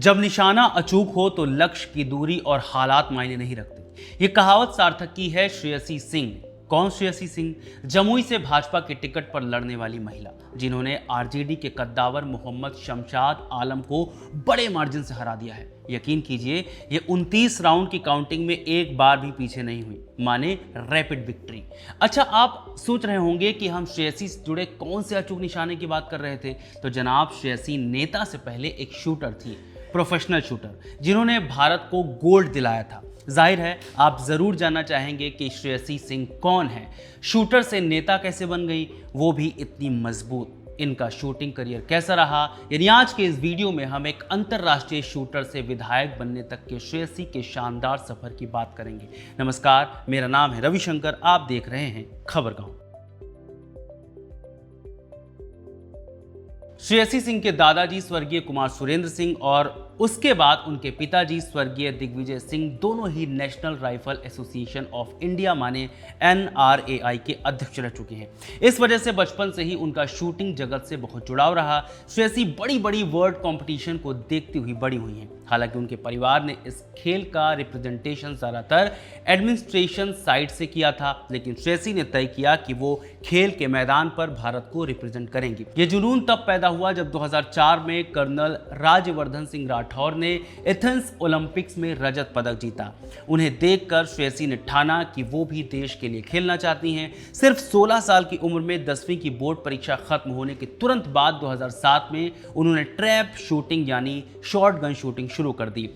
जब निशाना अचूक हो तो लक्ष्य की दूरी और हालात मायने नहीं रखते। ये कहावत सार्थक की है श्रेयसी सिंह ने। कौन श्रेयसी सिंह? जमुई से भाजपा के टिकट पर लड़ने वाली महिला, जिन्होंने आरजेडी के कद्दावर मोहम्मद शमशाद आलम को बड़े मार्जिन से हरा दिया है। यकीन कीजिए, ये 29 राउंड की काउंटिंग में एक बार भी पीछे नहीं हुई, माने रैपिड विक्ट्री। अच्छा, आप सोच रहे होंगे कि हम श्रेयसी से जुड़े कौन से अचूक निशाने की बात कर रहे थे। तो जनाब, श्रेयसी नेता से पहले एक शूटर थी, प्रोफेशनल शूटर, जिन्होंने भारत को गोल्ड दिलाया था। जाहिर है आप जरूर जानना चाहेंगे कि श्रेयसी सिंह कौन है, शूटर से नेता कैसे बन गई, वो भी इतनी मजबूत। इनका शूटिंग करियर कैसा रहा, यानी आज के इस वीडियो में हम एक अंतर्राष्ट्रीय शूटर से विधायक बनने तक के श्रेयसी के शानदार सफर की बात करेंगे। नमस्कार, मेरा नाम है रविशंकर, आप देख रहे हैं खबरगांव। श्रेयसी सिंह के दादाजी स्वर्गीय कुमार सुरेंद्र सिंह और उसके बाद उनके पिताजी स्वर्गीय दिग्विजय सिंह दोनों ही national rifle association of India माने NRAI के अध्यक्ष रह चुके हैं। इस वजह से बचपन से ही उनका शूटिंग जगत से बहुत जुड़ाव रहा। श्रेयसी बड़ी बड़ी वर्ल्ड कंपटीशन को देखती हुई बड़ी हुई हैं। हालांकि उनके परिवार ने इस खेल का रिप्रेजेंटेशन ज़्यादातर एडमिनिस्ट्रेशन साइड से किया था, लेकिन श्रेयसी ने तय किया कि वो खेल के मैदान पर भारत को रिप्रेजेंट करेंगे। ये जुनून तब पैदा हुआ जब 2004 में कर्नल राज्यवर्धन सिंह राठौर ने एथेंस ओलंपिक्स में रजत पदक जीता। उन्हें देखकर श्रेयसी ने ठाना कि वो भी देश के लिए खेलना चाहती हैं। सिर्फ 16 साल की उम्र में 10वीं की बोर्ड परीक्षा खत्म होने के तुरंत बाद 2007 में उन्होंने ट्रैप शूटिंग यानी शॉर्ट गन शूटिंग शुरू कर दी।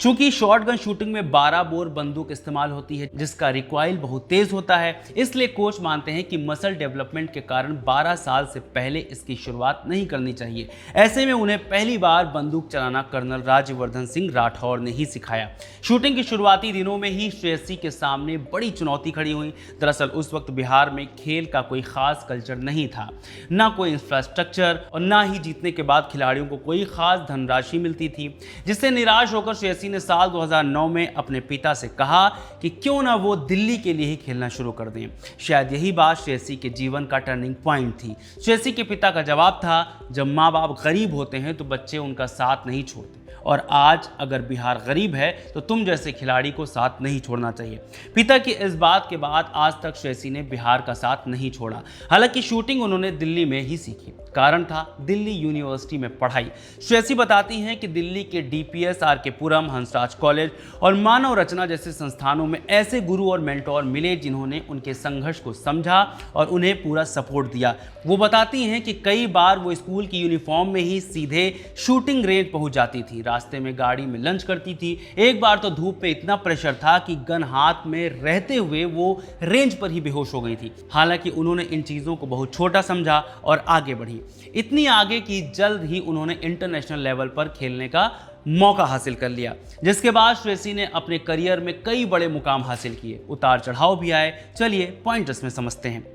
चूंकि शॉर्ट गन शूटिंग में 12 बोर बंदूक इस्तेमाल होती है, जिसका रिकॉइल बहुत तेज होता है, इसलिए कोच मानते हैं कि मसल डेवलपमेंट के कारण 12 साल से पहले इसकी शुरुआत नहीं करनी चाहिए। ऐसे में उन्हें पहली बार बंदूक चलाना कर्नल राज्यवर्धन सिंह राठौर ने ही सिखाया। शूटिंग के शुरुआती दिनों में ही श्रेयसी के सामने बड़ी चुनौती खड़ी हुई। दरअसल उस वक्त बिहार में खेल का कोई खास कल्चर नहीं था, ना कोई इंफ्रास्ट्रक्चर और ना ही जीतने के बाद खिलाड़ियों को कोई खास धनराशि मिलती थी, जिससे निराश होकर श्रेयसी ने साल 2009 में अपने पिता से कहा कि क्यों ना वो दिल्ली के लिए ही खेलना शुरू कर दें। शायद यही बात श्रेयसी के जीवन का टर्निंग पॉइंट थी। श्रेयसी के पिता का जवाब था, जब माँ बाप गरीब होते हैं तो बच्चे उनका साथ नहीं छोड़ते, और आज अगर बिहार गरीब है तो तुम जैसे खिलाड़ी को साथ नहीं छोड़ना चाहिए। पिता की इस बात के बाद आज तक श्रेयसी ने बिहार का साथ नहीं छोड़ा। हालांकि शूटिंग उन्होंने दिल्ली में ही सीखी, कारण था दिल्ली यूनिवर्सिटी में पढ़ाई। श्रेयसी बताती हैं कि दिल्ली के DPS, RK पुरम, हंसराज कॉलेज और मानव रचना जैसे संस्थानों में ऐसे गुरु और मेंटोर मिले जिन्होंने उनके संघर्ष को समझा और उन्हें पूरा सपोर्ट दिया। वो बताती हैं कि कई बार वो स्कूल की यूनिफॉर्म में ही सीधे शूटिंग रेंज पहुंच जाती थी, रास्ते में गाड़ी में लंच करती थी। एक बार तो धूप पे इतना प्रेशर था कि गन हाथ में रहते हुए वो रेंज पर ही बेहोश हो गई थी। हालांकि उन्होंने इन चीज़ों को बहुत छोटा समझा और आगे बढ़ी, इतनी आगे कि जल्द ही उन्होंने इंटरनेशनल लेवल पर खेलने का मौका हासिल कर लिया, जिसके बाद श्रेयसी ने अपने करियर में कई बड़े मुकाम हासिल किए। उतार चढ़ाव भी आए, चलिए पॉइंट्स में समझते हैं।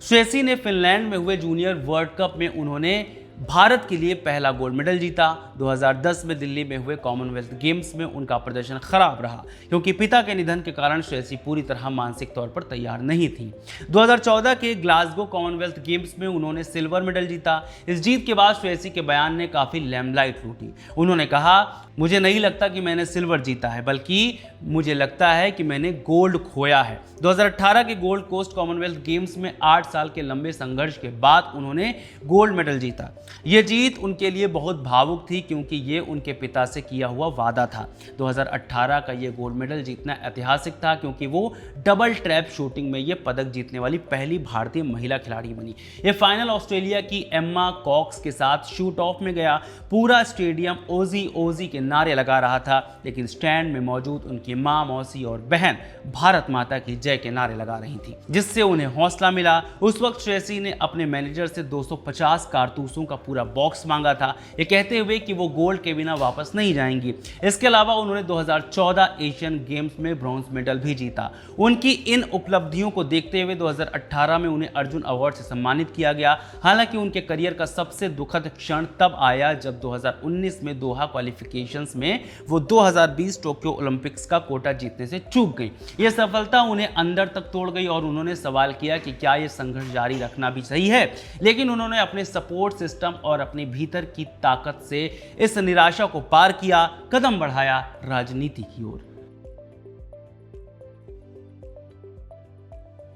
श्रेयसी ने फिनलैंड में हुए जूनियर वर्ल्ड कप में उन्होंने भारत के लिए पहला गोल्ड मेडल जीता। 2010 में दिल्ली में हुए कॉमनवेल्थ गेम्स में उनका प्रदर्शन खराब रहा, क्योंकि पिता के निधन के कारण श्रेयसी पूरी तरह मानसिक तौर पर तैयार नहीं थी। 2014 के ग्लासगो कॉमनवेल्थ गेम्स में उन्होंने सिल्वर मेडल जीता। इस जीत के बाद श्रेयसी के बयान ने काफ़ी लैम्बलाइट लूटी। उन्होंने कहा, मुझे नहीं लगता कि मैंने सिल्वर जीता है, बल्कि मुझे लगता है कि मैंने गोल्ड खोया है। 2018 के गोल्ड कोस्ट कॉमनवेल्थ गेम्स में 8 साल के लंबे संघर्ष के बाद उन्होंने गोल्ड मेडल जीता। यह जीत उनके लिए बहुत भावुक थी, क्योंकि ये उनके पिता से किया हुआ वादा था। 2018 का ये गोल्ड मेडल जीतना ऐतिहासिक था, क्योंकि वो डबल ट्रैप शूटिंग में ये पदक जीतने वाली पहली भारतीय महिला खिलाड़ी बनी। ये फाइनल ऑस्ट्रेलिया की एम्मा कॉक्स के साथ शूट ऑफ में गया। पूरा स्टेडियम ओजी ओजी के नारे लगा रहा था, लेकिन स्टैंड में मौजूद उनकी माँ, मौसी और बहन भारत माता की जय के नारे लगा रही थी, जिससे उन्हें हौसला मिला। उस वक्त श्रेयसी ने अपने मैनेजर से 250 कारतूसों का पूरा बॉक्स मांगा था, ये कहते हुए कि वो गोल्ड के बिना वापस नहीं जाएंगी। इसके अलावा उन्होंने 2014 एशियन गेम्स में ब्रॉन्ज मेडल भी जीता। उनकी इन उपलब्धियों को देखते हुए 2018 में उन्हें अर्जुन अवार्ड से सम्मानित किया गया। हालांकि उनके करियर का सबसे दुखद क्षण तब आया जब 2019 में दोहा क्वालिफिकेशंस में वो 2020 टोक्यो ओलंपिक्स का कोटा जीतने से चूक गई। यह सफलता उन्हें अंदर तक तोड़ गई और उन्होंने सवाल किया कि क्या यह संघर्ष जारी रखना भी सही है। लेकिन उन्होंने अपने सपोर्ट सिस्टम सिस्टम और अपने भीतर की ताकत से इस निराशा को पार किया, कदम बढ़ाया राजनीति की ओर।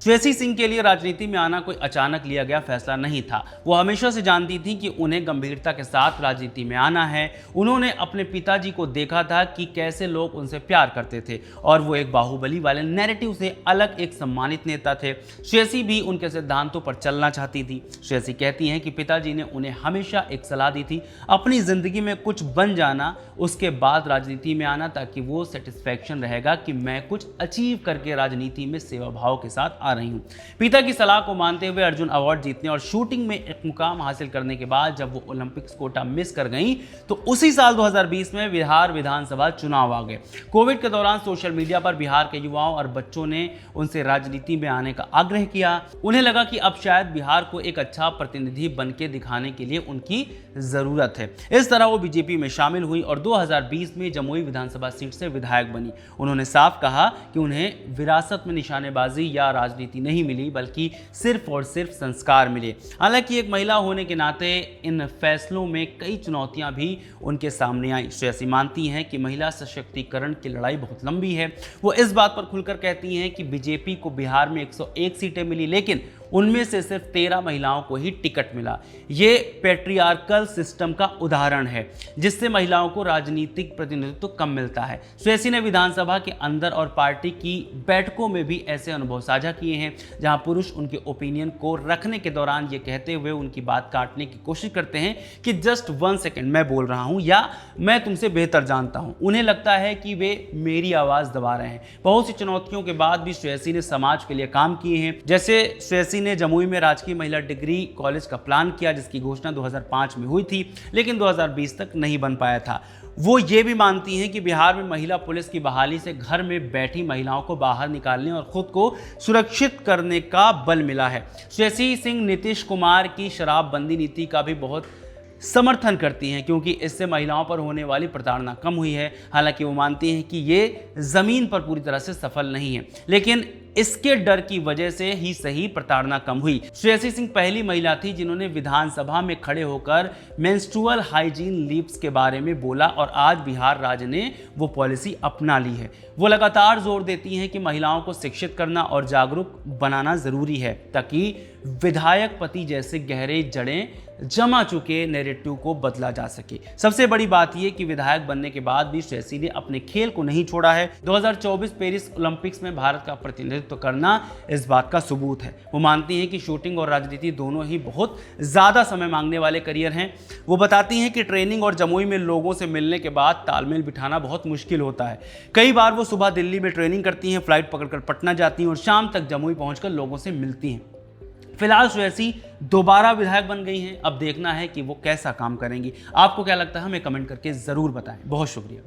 श्रेयसी सिंह के लिए राजनीति में आना कोई अचानक लिया गया फैसला नहीं था। वो हमेशा से जानती थी कि उन्हें गंभीरता के साथ राजनीति में आना है। उन्होंने अपने पिताजी को देखा था कि कैसे लोग उनसे प्यार करते थे और वो एक बाहुबली वाले नैरेटिव से अलग एक सम्मानित नेता थे। श्रेयसी भी उनके सिद्धांतों पर चलना चाहती थी। श्रेयसी कहती हैं कि पिताजी ने उन्हें हमेशा एक सलाह दी थी, अपनी जिंदगी में कुछ बन जाना, उसके बाद राजनीति में आना, ताकि वो सेटिस्फैक्शन रहेगा कि मैं कुछ अचीव करके राजनीति में सेवा भाव के साथ आ रही हूं। पिता की सलाह को मानते हुए अर्जुन अवार्ड जीतने और शूटिंग में एक मुकाम हासिल करने के बाद जब वो ओलंपिक्स कोटा मिस कर गईं, तो उसी साल 2020 में बिहार विधानसभा चुनाव आ गए। कोविड के दौरान सोशल मीडिया पर बिहार के युवाओं और बच्चों ने उनसे राजनीति में आने का आग्रह किया। उन्हें लगा कि अब शायद बिहार को एक अच्छा प्रतिनिधि बनके दिखाने के लिए उनकी जरूरत है। इस तरह वो बीजेपी में शामिल हुई और 2020 में जमुई विधानसभा सीट से विधायक बनी। उन्होंने साफ कहा कि उन्हें विरासत में निशानेबाजी या राजनीति नहीं मिली, बल्कि सिर्फ और सिर्फ संस्कार मिले। हालांकि एक महिला होने के नाते इन फैसलों में कई चुनौतियां भी उनके सामने आई। श्रेयसी मानती हैं कि महिला सशक्तिकरण की लड़ाई बहुत लंबी है। वो इस बात पर खुलकर कहती हैं कि बीजेपी को बिहार में 101 सीटें मिली, लेकिन उनमें से सिर्फ 13 महिलाओं को ही टिकट मिला। ये पैट्रियार्कल सिस्टम का उदाहरण है, जिससे महिलाओं को राजनीतिक प्रतिनिधित्व कम मिलता है। श्रेयसी ने विधानसभा के अंदर और पार्टी की बैठकों में भी ऐसे अनुभव साझा किए हैं, जहां पुरुष उनके ओपिनियन को रखने के दौरान ये कहते हुए उनकी बात काटने की कोशिश करते हैं कि जस्ट 1 सेकेंड, मैं बोल रहा हूं या मैं तुमसे बेहतर जानता हूं। उन्हें लगता है कि वे मेरी आवाज दबा रहे हैं। बहुत सी चुनौतियों के बाद भी श्रेयसी ने समाज के लिए काम किए हैं। जैसे श्रेयसी ने जमुई में राजकीय महिला डिग्री कॉलेज का प्लान किया, जिसकी घोषणा 2005 में हुई थी, लेकिन 2020 तक नहीं बन पाया था। वो ये भी मानती हैं कि बिहार में महिला पुलिस की बहाली से घर में बैठी महिलाओं को बाहर निकालने और खुद को सुरक्षित करने का बल मिला है। श्रेयसी सिंह नीतीश कुमार की शराबबंदी नीति का भी बहुत समर्थन करती हैं, क्योंकि इससे महिलाओं पर होने वाली प्रताड़ना कम हुई है। हालांकि वो मानती हैं कि ये जमीन पर पूरी तरह से सफल नहीं है, लेकिन इसके डर की वजह से ही सही प्रताड़ना कम हुई। श्रेयसी सिंह पहली महिला थी जिन्होंने विधानसभा में खड़े होकर मेंस्ट्रुअल हाइजीन लीव्स के बारे में बोला और आज बिहार राज्य ने वो पॉलिसी अपना ली है। वो लगातार जोर देती हैं कि महिलाओं को शिक्षित करना और जागरूक बनाना जरूरी है, ताकि विधायक पति जैसे गहरे जड़ें जमा चुके नैरेटिव को बदला जा सके। सबसे बड़ी बात यह कि विधायक बनने के बाद भी श्रेयसी ने अपने खेल को नहीं छोड़ा है। 2024 पेरिस ओलंपिक्स में भारत का प्रतिनिधित्व करना इस बात का सबूत है। वो मानती हैं कि शूटिंग और राजनीति दोनों ही बहुत ज़्यादा समय मांगने वाले करियर हैं। वो बताती हैं कि ट्रेनिंग और जमुई में लोगों से मिलने के बाद तालमेल बिठाना बहुत मुश्किल होता है। कई बार वो सुबह दिल्ली में ट्रेनिंग करती हैं, फ्लाइट पकड़कर पटना जाती हैं और शाम तक जमुई पहुंचकर लोगों से मिलती हैं। फिलहाल श्रेयसी दोबारा विधायक बन गई हैं। अब देखना है कि वो कैसा काम करेंगी। आपको क्या लगता है, हमें कमेंट करके ज़रूर बताएं। बहुत शुक्रिया।